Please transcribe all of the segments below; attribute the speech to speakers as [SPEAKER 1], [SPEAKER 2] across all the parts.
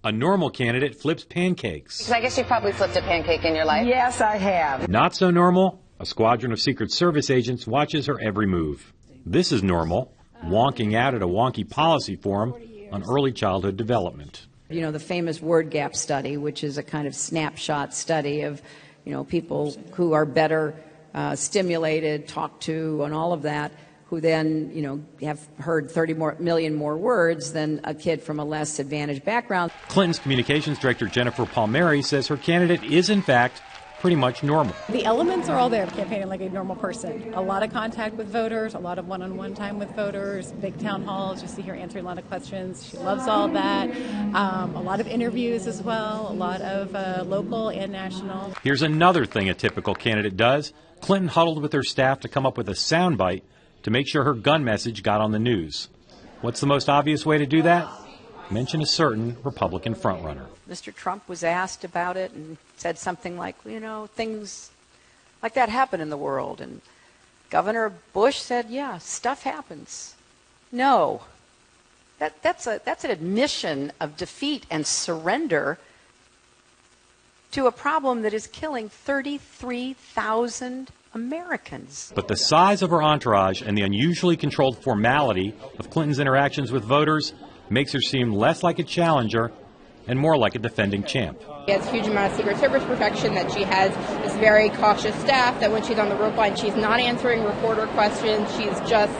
[SPEAKER 1] A normal candidate flips pancakes.
[SPEAKER 2] I guess you've probably flipped a pancake in your life.
[SPEAKER 3] Yes, I have.
[SPEAKER 1] Not so normal, a squadron of Secret Service agents watches her every move. This is normal, wonking out at a wonky policy forum on early childhood development.
[SPEAKER 4] You know, the famous word gap study, which is a kind of snapshot study of, people who are better stimulated, talked to, and all of that, who then, have heard 30 million more words than a kid from a less advantaged background.
[SPEAKER 1] Clinton's communications director, Jennifer Palmieri, says her candidate is, in fact, pretty much normal.
[SPEAKER 5] The elements are all there, campaigning like a normal person. A lot of contact with voters, a lot of one-on-one time with voters, big town halls. You see her answering a lot of questions. She loves all that. A lot of interviews as well, a lot of local and national.
[SPEAKER 1] Here's another thing a typical candidate does. Clinton huddled with her staff to come up with a soundbite to make sure her gun message got on the news. What's the most obvious way to do that? Mention a certain Republican frontrunner.
[SPEAKER 4] Mr. Trump was asked about it and said something like, things like that happen in the world. And Governor Bush said, yeah, stuff happens. No. That's an admission of defeat and surrender to a problem that is killing 33,000 Americans.
[SPEAKER 1] But the size of her entourage and the unusually controlled formality of Clinton's interactions with voters makes her seem less like a challenger and more like a defending champ.
[SPEAKER 6] She has a huge amount of Secret Service protection, that she has this very cautious staff, that when she's on the rope line, she's not answering reporter questions, she's just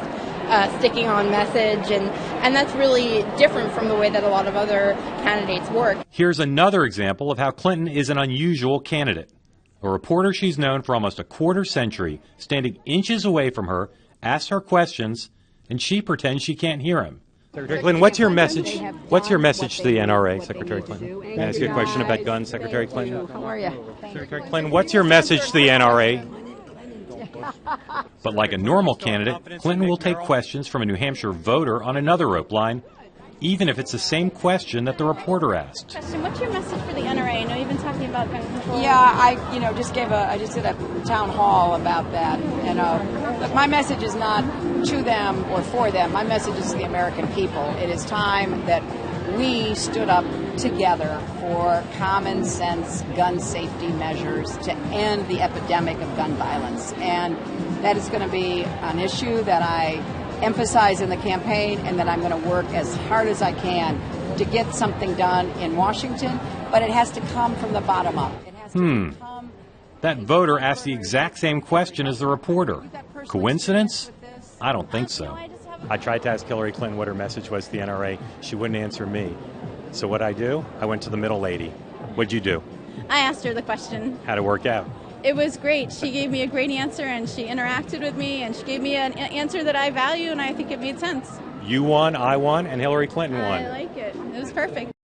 [SPEAKER 6] sticking on message, and that's really different from the way that a lot of other candidates work.
[SPEAKER 1] Here's another example of how Clinton is an unusual candidate. A reporter she's known for almost a quarter century, standing inches away from her, asks her questions, and she pretends she can't hear him.
[SPEAKER 7] Secretary Clinton, what's your message? What's your message to the NRA, Secretary Clinton? May I ask you a question about guns, Secretary Clinton?
[SPEAKER 4] How are you?
[SPEAKER 7] Secretary Clinton, what's your message to the NRA?
[SPEAKER 1] But like a normal candidate, Clinton will take questions from a New Hampshire voter on another rope line, even if it's the same question that the reporter asked.
[SPEAKER 8] What's your message for the NRA? I know you've been talking about gun control.
[SPEAKER 3] Yeah, I just did a town hall about that. Look, my message is not to them or for them. My message is to the American people. It is time that we stood up together for common sense gun safety measures to end the epidemic of gun violence. And that is going to be an issue that I emphasize in the campaign, and that I'm going to work as hard as I can to get something done in Washington, but it has to come from the bottom up. It has to come.
[SPEAKER 1] That voter asked the exact same question as the reporter. Coincidence? I don't think so.
[SPEAKER 7] I tried to ask Hillary Clinton what her message was to the NRA. She wouldn't answer me. So what I do? I went to the middle lady. What'd you do?
[SPEAKER 8] I asked her the question.
[SPEAKER 7] How'd it work out?
[SPEAKER 8] It was great. She gave me a great answer, and she interacted with me, and she gave me an answer that I value, and I think it made sense.
[SPEAKER 7] You won, I won, and Hillary Clinton won.
[SPEAKER 8] I like it. It was perfect.